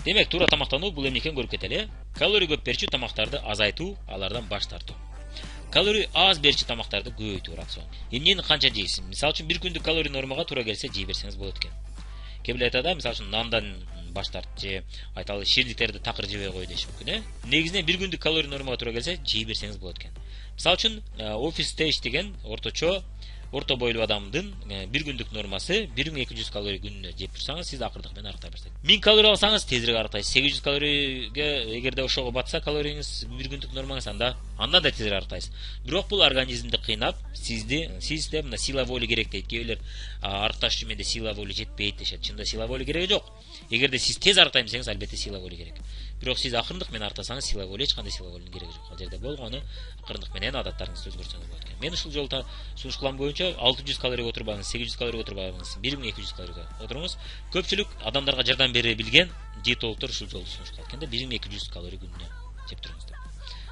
Демек, туура тамактануу бул эмне экенин көрүп кетели. Калорий көп берчү тамактарды азайтуу, алардан баш тартуу. Калорий аз берчү тамактарды көбөйтүү рацион. Эмнени канча жейсиз? Мисалы үчүн 1 күндүк калорий нормага туура келсе жей берсеңиз болот экен. Кээ бир айтады, мисалы үчүн нандан баш тарт же айталы ширдиктерди такыр жебей кой деши мүмкүн, Негизинен 1 күндүк калорий нормага туура келсе жей берсеңиз болот экен. Мисалы үчүн офисте иштеген орто бойлуу адамдын 1 күндүк нормасы 1200 калорий күнүнө жеп турсаңыз, сиз акырдык менен арыктай баштайсыз. 1000 калорий алсаңыз тезирээк арыктайсыз. 800 калорийге эгерде ошого батса калорийиңиз 1 күндүк нормаңыз, анда да тезирээк арыктайсыз. Бирок бул организмди кыйнап, сизде мына сила воли керек дейт. Кээ бирлер арыкташ үчүн менде сила воли жетпейт дешет. Чында сила воли кереги жок. Эгерде сиз тез арыктайм десеңиз, албетте сила воли керек. Бирок сиз акырындык менен арыктасаңыз, сила воли эч кандай сила волинин кереги жок. Ал жерде болгону акырындык менен адаттарыңызды өзгөртсөңүз болот экен. Мен ушул жолу сунуш кылам боюнча 600 калорийге отурбаңыз, 800 калорийге отурбаңыз, 1200 калорийге отуруңуз. Көпчүлүк адамдарга жардам бере билген диетологдор ушул жолду сунуш кылат экен да, 1200 калорий күнүнө жеп туруңуз деп.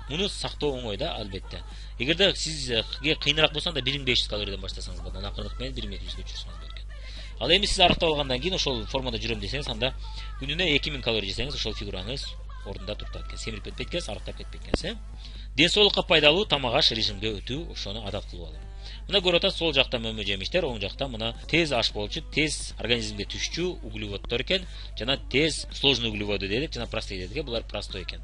Муну сактоо оңой да, албетте. Эгерде сизге кыйыныраак болсо, анда 1500 калорийден баштасаңыз болот, акырындык менен 1200ге чыксаңыз болот экен. Ал эми сиз арыктап алгандан кийин ошол формада жүрөм десеңиз, анда күнүнө 2000 калорий жесеңиз, ошол фигураңыз ордунда турат экен. Семирип кетпейт экенсиз, арыктап кетпейт экенсиз. Ден соолукка пайдалуу тамак аш режимге өтүү, ошону адат кылып алуу. Мына көрүп атасыз, сол жакта мөмө жемиштер, оң жакта мына тез аш болчу, тез организмге түшчү углеводдор экен, жана тез сложный углеводы дедик, жана простой дедик, булар простой экен.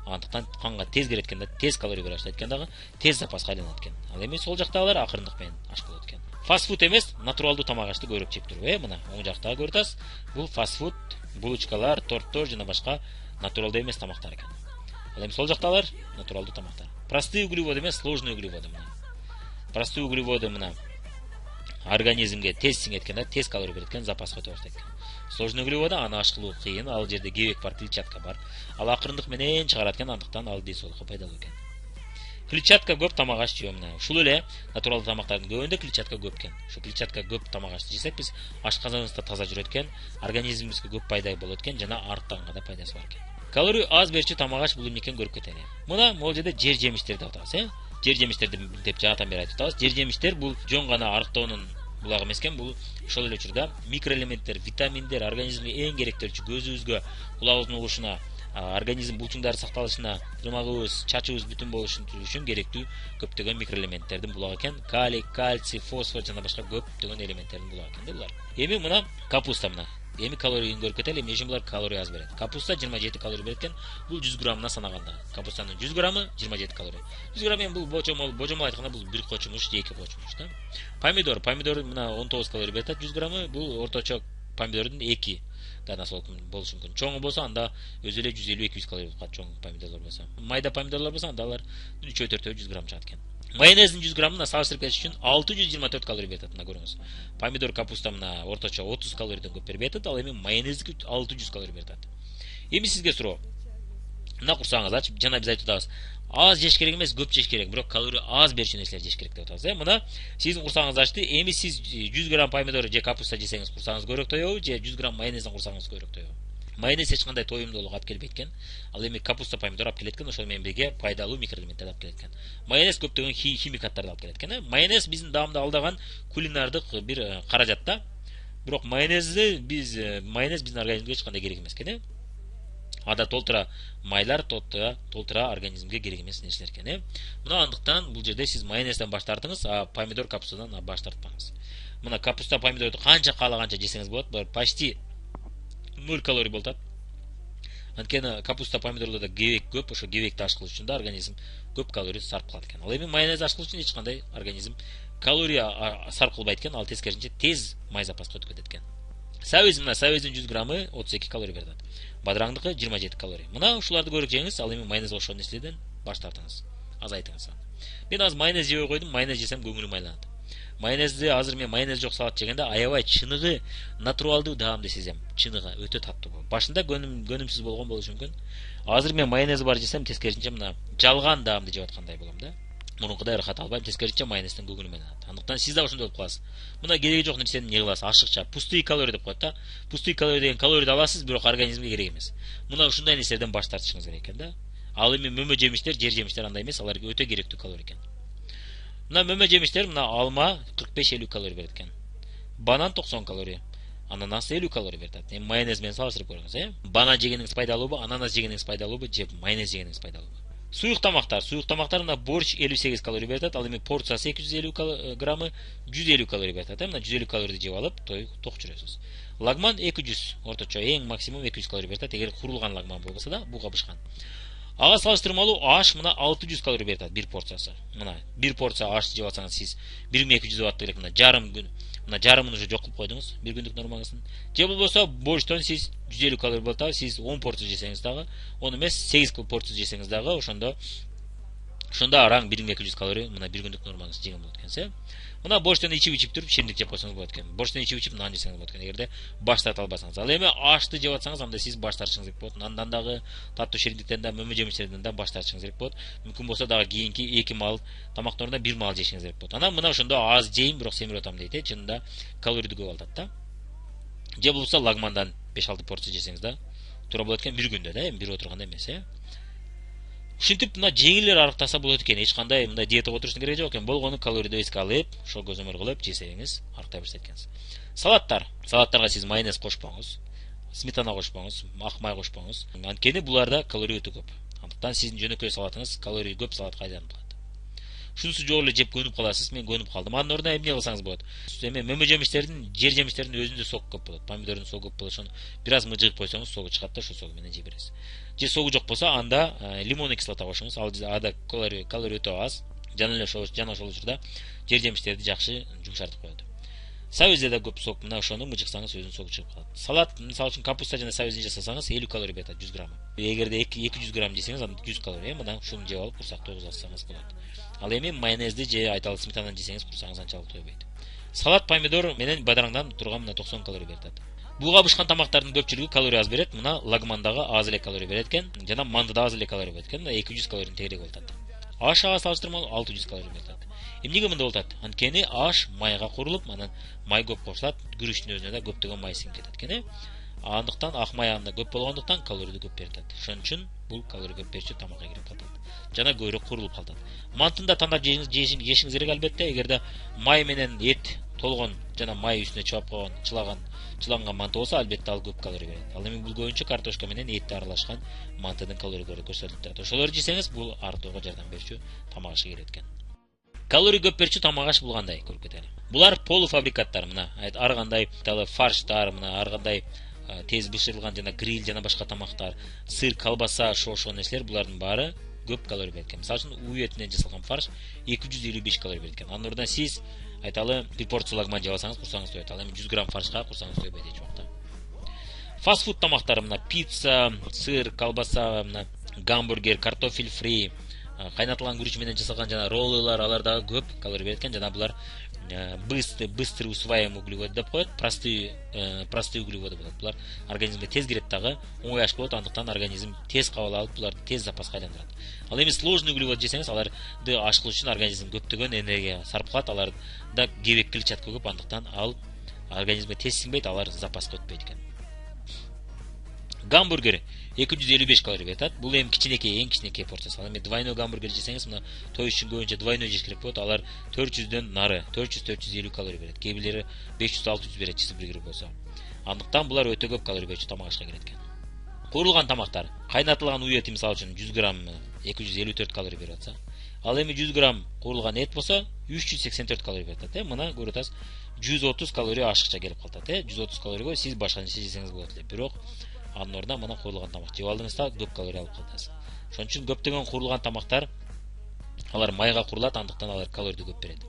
Андыктан канга тез кирет экен да, тез калорий бара баштайт экен дагы, тез запаска айланат экен. Ал эми сол жактагылар акырындык менен аш болот экен. Фастфуд эмес, натуралдуу тамак ашты көбүрөөк жеп туруп, мына оң жакта көрүп атасыз. Бул фастфуд, булочкалар, торттор жана башка натуралдуу эмес тамактар экен. Ал эми сол жактагылар натуралдуу тамактар. Простые углеводы эмес, сложный углеводы мына. Простые углеводы мына организмге тез сиңет экен да, тез калорий берет экен, запаска өтө баштайт экен. Сложный углеводы аны аш кылуу кыйын, ал жерде кебек бар, клетчатка бар. Ал акырындык менен чыгарат экен, андыктан ал ден соолукка пайдалуу экен. Клетчатка көп тамак аш жөө мына. Ушул эле натуралдуу тамактардын көбүндө клетчатка көп экен. Ошо клетчатка көп тамак ашты жесек, биз ашказаныбызда таза жүрөт экен, организмибизге көп пайда болот экен, жана арыктаганга да пайдасы бар экен. Калорий аз берчү тамак аш бул эмне экенин көрүп кетели. Мына могул жерде жер жемиштер деп атабыз, Жер жемиштерди деп жаатан бери айтып атабыз. Жер жемиштер бул жөн гана арыктоонун булагы эмес экен, бул ошол эле учурда микроэлементтер, витаминдер, организмге эң керектүүчү, көзүбүзгө, кулагыбыздын угушуна, организм булчуңдары сакталышына, тырмагыбыз, чачыбыз бүтүн болушу үчүн керектүү көптөгөн микроэлементтердин булагы экен. Калий, кальций, фосфор жана башка көптөгөн элементтердин булагы экен да булар. Эми мына капуста мына. Эми калорийин көрүп кетели, эмне үчүн булар калорий аз берет? Капуста 27 калорий берет экен. Бул 100 граммына санаганда. Капустанын 100 граммы 27 калорий. 100 грамм эми бул божомол айтканда бул 1 кочумуш же 2 кочумуш да. Помидор мына 19 калорий берет, 100 граммы бул орточо помидордун 2 данасы болушу мүмкүн. Чоңу болсо анда өзү эле 150-200 калорий болот, чоң помидорлор болсо. Майда помидорлор болсо анда алар 3-4 100 грамм чыгат экен. Майонездин 100 граммына салыштырып кетиш үчүн 624 калорий берет, мына көрүңүз. Помидор, капуста мына орточо 30 калорийден көп берет, ал эми майонездики 600 калорий берет. Эми сизге суроо. Мына курсагыңыз ачып, жана биз айтып атабыз, аз жеш керек эмес, көп жеш керек, бирок калорий аз берчү нерселер жеш керек деп атабыз. Мына сиздин курсагыңыз ачты. Эми сиз 100 грамм помидор же капуста жесеңиз курсагыңыз көбүрөөк тоёбу, же 100 грамм майонезден курсагыңыз көбүрөөк тоёбу? Майонез эч кандай тоюмдуулук алып келбейт экен. Ал эми капуста, помидор алып келет экен, ошол менен бирге пайдалуу микроэлементтерди алып келет экен. Майонез көптөгөн химикаттарды алып келет экен. Майонез биздин даамды алдаган кулинардык бир каражат да. Бирок майонез биздин организмге эч кандай керек эмес экен. Ада толтура майлар, толтура организмге керек эмес нерселер экен. Мына андыктан бул жерде сиз майонезден баш тартыңыз, а помидор, капустадан баш тартпаңыз. Мына капуста, помидорду канча каалаганча жесеңиз болот, почти 0 калорий болот. Анткени капуста, помидорлордо кебек көп, ошо кебекти аш кылыш үчүн да организм көп калорий сарп кылат экен. Ал эми майонез аш кылыш үчүн эч кандай организм калория сарп кылбайт экен, ал тескерисинче тез май запаска өтүп кетет экен. Сабиздин 100 граммы 32 калорий берет. Бадыраңдыкы 27 калорий. Мына ушуларды көрүп жеңиз, ал эми майонез ошол нерседен баш тартыңыз, азайтыңыз. Мен азыр майонез жебей койдум, майонез жесем көңүлүм айланат. Майонезди азыр мен майонез жок салат жегенде аябай чыныгы натуралдуу даамды сезем. Чыныгы өтө таттуу. Башында көнүмсүз болгон болушу мүмкүн. Азыр мен майонез бар жесем, тескерисинче мына жалган даамды жеп аткандай болом да. Мурункудай ырахат албайм, тескерисинче майонезден көңүлүм айланат. Андыктан сиз да ошондой болуп каласыз. Мына кереги жок нерсени не кыласыз? Ашыкча пустые калорий деп коет да. Пустые калорий деген калорийди аласыз, бирок организмге керек эмес. Мына ушундай нерселерден баш тартышыңыз керек экен да. Ал эми мөмө жемиштер, жер жемиштер андай эмес, алар өтө керектүү калорий экен. Мына мөмө жемиштер, мына алма 45-50 калорий берет экен. Банан 90 калорий. Ананас 50 калорий берет. Майонез менен салыштырып көрүңүз, Банан жегениңиз пайдалуубу, ананас жегениңиз пайдалуубу, же майонез жегениңиз пайдалуубу? Суюк тамактар мына борщ 58 калорий берет. Ал эми порциясы 250 граммы 150 калорий берет. Мына 150 калорийди жеп алып, ток жүрөсүз. Лагман 200, орточо эң максимум 200 калорий берет. Эгер курулган лагман болбосо да, буга бышкан. Ага салыштырмалуу аш мына 600 калорий берет бир порциясы. Мына бир порция аш жеп алсаңыз сиз 1200 ваттык элек, мына жарым күн, мына жарымын уже жок кылып койдуңуз бир күндүк нормаңыздын. Же болбосо борщтон сиз 150 калорий болот дагы, сиз 10 порция жесеңиз дагы, 10 эмес 8 порция жесеңиз дагы ошондо араң 1200 калорий мына бир күндүк нормаңыз жеген болот экен. Мына борщтон ичип туруп шемдик жеп койсоңуз болот экен. Борщтон ичип нан жесеңиз болот экен. Эгерде баш тарта албасаңыз. Ал эми ашты жеп атсаңыз, анда сиз баш тартышыңыз керек болот. Нандан дагы, таттуу шериндиктен да, мөмө жемиштерден да баш тартышыңыз керек болот. Мүмкүн болсо дагы кийинки 2 маал тамактарында 1 маал жешиңиз керек болот. Анан мына ошондо аз жейм, бирок семирип атам дейт, чынында калорийди көп алат да. Же болбосо лагмандан 5-6 порция жесеңиз да туура болот экен бир күндө да, эми бир отурганда эмес, Ушинтип мына жеңилдер арыктаса болот экен. Эч кандай мындай диетага отуруштун кереги жок экен. Болгону калорийди эске алып, ошо көзөмөл кылып жесеңиз арыктай берет экенсиз. Салаттарга сиз майонез кошпоңуз, сметана кошпоңуз, ак май кошпоңуз. Анткени буларда калорий өтө көп. Андыктан сиздин жөнөкөй салатыңыз калорий көп салатка айланып калат. Шунусу жок эле жеп көнүп каласыз. Мен көнүп калдым. Анын ордуна эмне кылсаңыз болот? Эми мөмө жемиштердин, жер жемиштердин өзүндө сок көп болот. Помидордун согу көп болот. Ошону бир аз мыжыгып койсоңуз, согу чыгат да, ошол согу менен жей бересиз. Же согу жок болсо, анда лимонный кислота кошуңуз. Ада калорий өтө аз. Жана ошол учурда жер жемиштерди жакшы жумшартып коет. Сабизде да көп сок, мына ошону мыжыксаңыз өзүнүн согу чыгып калат. Салат, мисалы үчүн капуста жана сабизин жасасаңыз 50 калорий берет 100 грамм. Эгерде 200 грамм жесеңиз, анда 100 калорий, мына ушуну жеп алып курсак тойгузсаңыз болот. Ал эми майонезди же айталы сметананы жесеңиз курсагыңыз анчалык тойбойт. Салат, помидор менен бадараңдан турган мына 90 калорий берет. Буга бышкан тамактардын көпчүлүгү калорий аз берет. Мына лагмандагы аз эле калорий берет экен, жана мандыда аз эле калорий берет экен. 200 калорийдин тегерек болот. Ашага салыштырмалуу 600 калорий берет. Эмнеге мындай болот? Анткени аш майга курулуп, анан май көп кошулат, күрүчтүн өзүнө да көптөгөн май сиңип кетет экен. Андыктан ак май анда көп болгондуктан калорийди көп берет. Ошон үчүн бул калорий көп берүүчү тамакка кирип калат. Жана көбүрөөк курулуп калат. Мантында тандап жешиңиз керек албетте. Эгерде май менен эт толгон жана май үстүнө чыгып койгон, чыланган манты болсо, албетте ал көп калорий берет. Ал эми бул көбүнчө картошка менен этти аралашкан мантынын калорийлери көрсөтүлүп турат. Ошолорду жесеңиз, бул арытууга жардам берүүчү тамак ашы келет экен. Калорий көп берүүчү тамак аш бул кандай көрүп кетели. Булар полуфабрикаттар, мына ар кандай фарштар, мына ар кандай тез бышырылган жана гриль жана башка тамактар, сыр, колбаса, ошо нерселер, булардын баары көп калорий берет экен. Мисалы үчүн уу этинен жасалган фарш 255 калорий берет экен. Анын ордуна сиз айталы бир порция лагман жеп алсаңыз курсагыңыз тойот. Ал эми 100 грамм фаршка курсагыңыз тойбойт эч убакта. Фастфуд тамактары, мына пицца, сыр, колбаса, мына гамбургер, картофель фри, кайнатылган күрүч менен жасалган жана роллылар, алар дагы көп калорий берет экен. Жана булар быстрый усваиваемый углевод деп коет, простые углеводы болот. Булар организмге тез кирет дагы, оңой аш болот, андыктан организм тез кабыл алып, буларды тез запаска айландырат. Ал эми сложный углевод жесеңиз, аларды аш кылыш үчүн организм көптөгөн энергия сарп алар да кебек клетчатка көп, андыктан ал организмге тез сиңбейт, алар запаска өтпөйт экен. Гамбургер 255 калорий берет. Бул эми кичинекей, эң кичинекей порциясы. Ал эми двойной гамбургер жесеңиз, мына той үчүн көбүнчө двойной жеш керек болот. Алар 400дөн нары, 400-450 калорий берет. Кээ бирлери 500-600 берет чизбургер болсо. Андыктан булар өтө көп калорий берүүчү тамак ашка кирет экен. Куурулган тамактар. Кайнатылган уу эти мисалы үчүн 100 грамм 254 калорий берип атса, ал эми 100 грамм куурулган эт болсо 384 калорий берет. Мына көрүп атасыз, 130 калорий ашыкча келип калат. 130 калорийго сиз башка нерсе жесеңиз болот эле. Бирок анын ордуна мына куурулган тамак жеп алдыңыз да көп калорий алып каласыз. Ошон үчүн көптөгөн куурулган тамактар алар майга курулат, андыктан алар калорийди көп берет.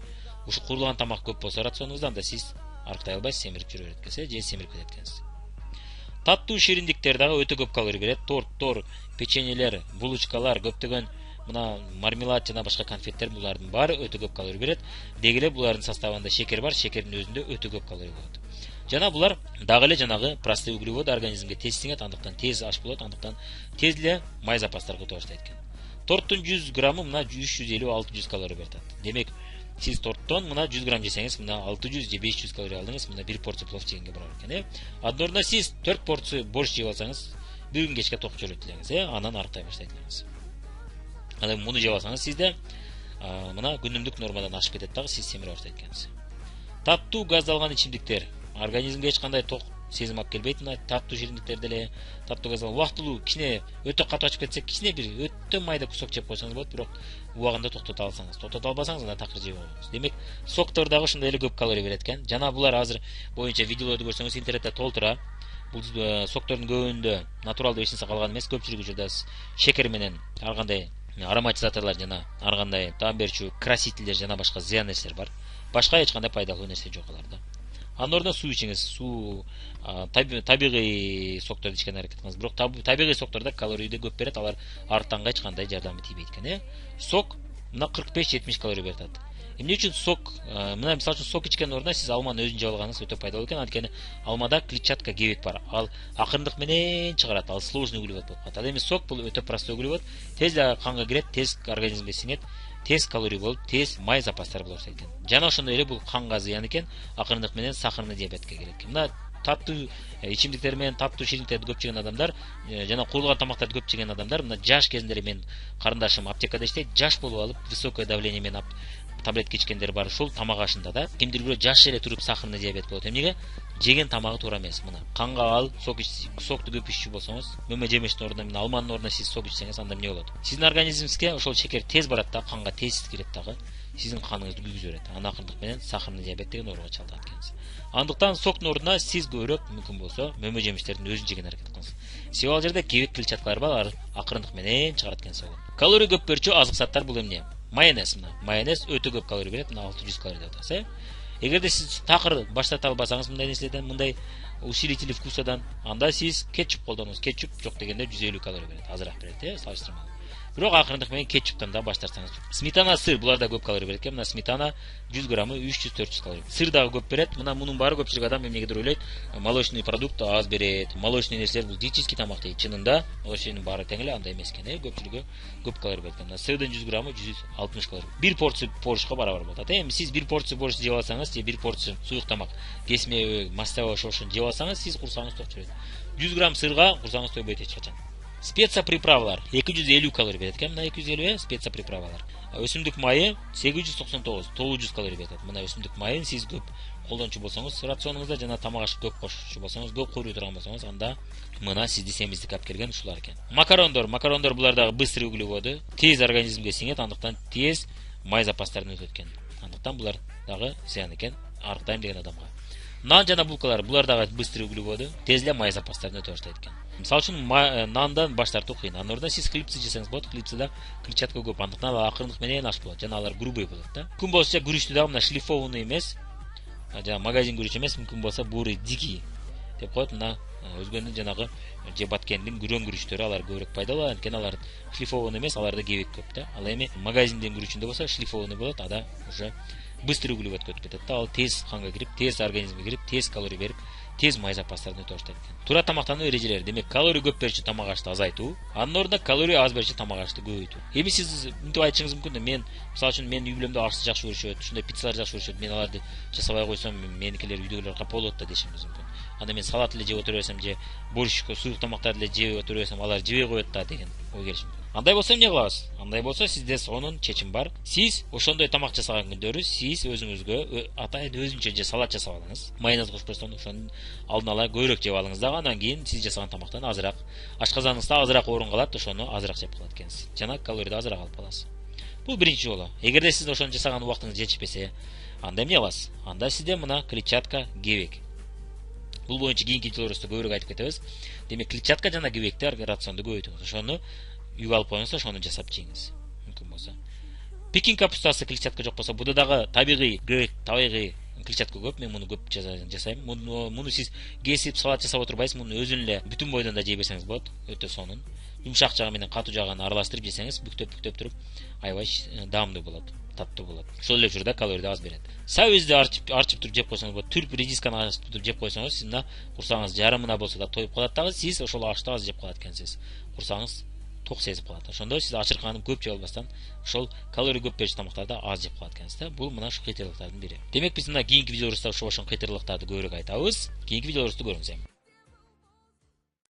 Ушу куурулган тамак көп болсо рационуңузда, анда сиз арыктай албайсыз, семирип жүрө берет экенсиз, же семирип кетет экенсиз. Таттуу шириндиктер дагы өтө көп калорий берет. Торттор, печеньелер, булочкалар, көптөгөн мына мармелад жана башка конфеттер, булардын баары өтө көп калорий берет. Деги эле булардын составында шекер бар, шекердин өзүндө өтө көп калорий болот. Жана булар дагы эле жанагы простые углевод организмге тез сиңет, андыктан тез аш болот, андыктан тез эле май запастарга өтө баштайт экен. Торттун 100 граммы мына 350-600 калорий берет. Демек, сиз торттон мына 100 грамм жесеңиз, мына 600 же 500 калорий алдыңыз, мына бир порция плов жегенге барар экен. Анын ордуна сиз 4 порция борщ жеп алсаңыз, бир күн кечке ток жүрөт элеңиз, анан арыктай баштайт элеңиз. Ал эми муну жеп алсаңыз, сизде мына күнүмдүк нормадан ашып кетет дагы, сиз семире баштайт экенсиз. Таттуу газдалган ичимдиктер. организмге эч кандай ток сезим алып келбейт. Мына таттуу шириндиктер деле, таттуу газал убактылуу кичине өтө катуу ачып кетсе, кичине бир өтө майда кусок жеп койсоңуз болот, бирок убагында токтото алсаңыз. Токтото албасаңыз анда такыр жеп койгуңуз. Демек, соктор дагы ушундай эле көп калорий берет экен. Жана булар азыр боюнча видеолорду көрсөңүз интернетте толтура. Бул соктордун көбүндө натуралдуу эч нерсе калган эмес, көпчүлүгү учурда шекер менен ар кандай ароматизаторлор жана ар кандай таам берүүчү красительдер жана башка зыян нерселер бар. Башка эч кандай пайдалуу нерсе жок аларда. Анын ордуна суу ичиңиз. Суу табигый сокторду ичкенге аракет кылыңыз. Бирок табигый соктордо калорийди көп берет, алар арыктанга эч кандай жардамы тийбейт экен. Сок мына 45-70 калорий берет. Эмне үчүн сок? Мына мисалы үчүн сок ичкендин ордуна сиз алманы өзүн жеп алганыңыз өтө пайдалуу экен. Анткени алмада клетчатка гевек бар. Ал акырындык менен чыгарат. Ал сложный углевод болуп калат. Ал эми сок бул өтө простой углевод. Тез канга кирет, тез организмге сиңет, тез калорий болуп, тез май запастары болуп экен. Жана ошондой эле бул канга зыян экен, акырындык менен сахарный диабетке келет. Мына таттуу ичимдиктер менен таттуу шириндиктерди көп жеген адамдар жана куурулган тамактарды көп жеген адамдар мына жаш кезинде мен карындашым аптекада иштейт, жаш болуп алып, высокое давление менен таблетка ичкендер бар. Ушул тамак ашында да кимдир бирөө жаш эле туруп сахарный диабет болот. Эмнеге? Жеген тамагы туура эмес. Мына канга ал сокту көп иччү болсоңуз, мөмө жемештин ордуна мына алманын ордуна сиз сок ичсеңиз, анда эмне болот? Сиздин организмиңизге ошол шекер тез барат да, канга тез кирет дагы, сиздин каныңызды күйгүзүп берет. Анан акырындык менен сахарный диабет деген ооруга чалдыгат экенсиз. Андыктан соктун ордуна сиз көбүрөөк мүмкүн болсо мөмө жемиштердин өзүн жеген аракет кылыңыз. Себеби ал жерде кебек клетчаткалар бар, акырындык менен чыгарат экен согун. Калорий көп берүүчү азык заттар бул эмне? Майонез. Мына майонез өтө көп калорий берет, мына 600 калорий деп атасыз. Эгерде сиз такыр баштата албасаңыз мындай нерселерден, мындай усилители вкусадан, анда сиз кетчуп колдонуңуз. Кетчуп жок дегенде 150 калорий берет, азыраак берет, салыштырмалуу. Бирок акырындык менен кетчуптан да баш тартсаңыз. Сметана, сыр булар да көп калорий берет экен. Мына сметана 100 граммы 300-400 калорий. Сыр дагы көп берет. Мына мунун баары көпчүлүк адам эмнегедир ойлойт, молочный продукт аз берет. Молочный нерселер бул диетический тамак дейт. Чынында ошонун баары тең эле андай эмес экен. Көпчүлүгү көп калорий берет экен. Мына сырдын 100 граммы 160 калорий. Бир порция борщко барабар болот. Эми сиз бир порция борщ жеп алсаңыз, же бир порция суюк тамак, кесме, мастабы ошошун жеп алсаңыз, сиз курсагыңыз ток жүрөт. 100 грамм сырга курсагыңыз тойбойт эч качан. Специя приправалар 250 калорий берет экен. Мына 250 специя приправалар. Өсүмдүк майы 899, 900 калорий берет. Мына өсүмдүк майын сиз көп колдончу болсоңуз, рационуңузда жана тамак ашып көп кошчу болсоңуз, көп кууруу турган болсоңуз, анда мына сизди семиздикке алып келген ушулар экен. Макарондор булар дагы быстрый углеводы, тез организмге сиңет, андыктан тез май запастарын өтөт экен. Андыктан булар дагы зыян экен арыктайм деген адамга. Нан жана булкалар, булар дагы быстрый углеводы, тез эле май запастарын өтө баштайт экен. Мисалы үчүн нандан баш тартуу кыйын. Анын ордуна сиз хлебцы жесеңиз болот. Хлебцыда клетчатка көп, андыктан ал акырындык менен аш болот. Жана алар грубый болот да. Мүмкүн болсо күрүчтү дагы мына шлифованный эмес, жана магазин күрүч эмес, мүмкүн болсо бурый дикий деп коет. Мына өзгөнүн жанагы же баткендин күрөң күрүчтөрү, алар көбүрөөк пайдалуу, анткени алар шлифованный эмес, аларда кебек көп да. Ал эми магазиндин күрүчүндө болсо шлифованный болот, ада уже быстрый углевод өтүп кетет да. Ал тез канга кирип, тез организмге кирип, тез калорий берип, тез май запастарын өтө баштайт экен. Туура тамактануу эрежелери. Демек, калорий көп берүүчү тамак ашты азайтуу, анын ордуна калорий аз берүүчү тамак ашты көбөйтүү. Эми сиз мынтип айтышыңыз мүмкүн да, мен мисалы үчүн менин үй бүлөмдө ашты жакшы көрүшөт, ушундай пиццалар жакшы көрүшөт, мен аларды жасабай койсом, меникилер үйдөгүлөр капа болот да дешиңиз мүмкүн. Анда мен салат эле жеп отура берсем, же борщко, суюк тамактарды эле жеп отура берсем, алар жебей коет да деген ой келиши мүмкүн. Андай болсо эмне кылабыз? Андай болсо сизде сонун чечим бар. Сиз ошондой тамак жасаган күндөрү сиз өзүңүзгө атайын өзүнчө же салат жасап алыңыз. Майонез кошуп койсоң, ошонун алдын ала көбүрөөк жеп алыңыз дагы, андан кийин сиз жасаган тамактан азыраак, ашказаныңызда азыраак орун калат, ошону азыраак жеп калат экенсиз. Жана калорийди азыраак алып каласыз. Бул биринчи жолу. Эгерде сиз ошону жасаган убактыңыз жетишпесе, анда эмне кыласыз? Анда сизде мына клетчатка, кебек. Бул боюнча кийинки видеолорубузда көбүрөөк айтып кетебиз. Демек, клетчатка жана кебекти рационду көбөйтүңүз. Ошону үйгө алып коюңуз, ошону жасап жеңиз. Мүмкүн болсо. Пекин капустасы клетчатка жок болсо, буда дагы табигый кебек, табигый клетчатка көп. Мен муну көп жасайм. Муну сиз кесип салат жасап отурбайсыз, муну өзүн эле бүтүн бойдон да жей берсеңиз болот. Өтө сонун. Жумшак жагы менен катуу жагын аралаштырып жесеңиз, бүктөп туруп, аябай даамдуу болот, таттуу болот. Ошол эле учурда калорий аз берет. Сабизди арчып туруп жеп койсоңуз болот. Түрп редисканы арчып туруп жеп койсоңуз, сиз мына курсагыңыз жарымына болсо да тоюп калат дагы, сиз ошол ашты аз жеп калат экенсиз. Курсагыңыз ток сезип калат. Ошондо сиз ачырканып көп жеп албастан, ошол калорий көп берүүчү тамактарды аз жеп калат экенсиз да. Бул мына ушу кыйтырлыктардын бири. Демек, биз мына кийинки видеолорубузда ошол кыйтырлыктарды көбүрөөк айтабыз. Кийинки видеолорубузду көрүңүз.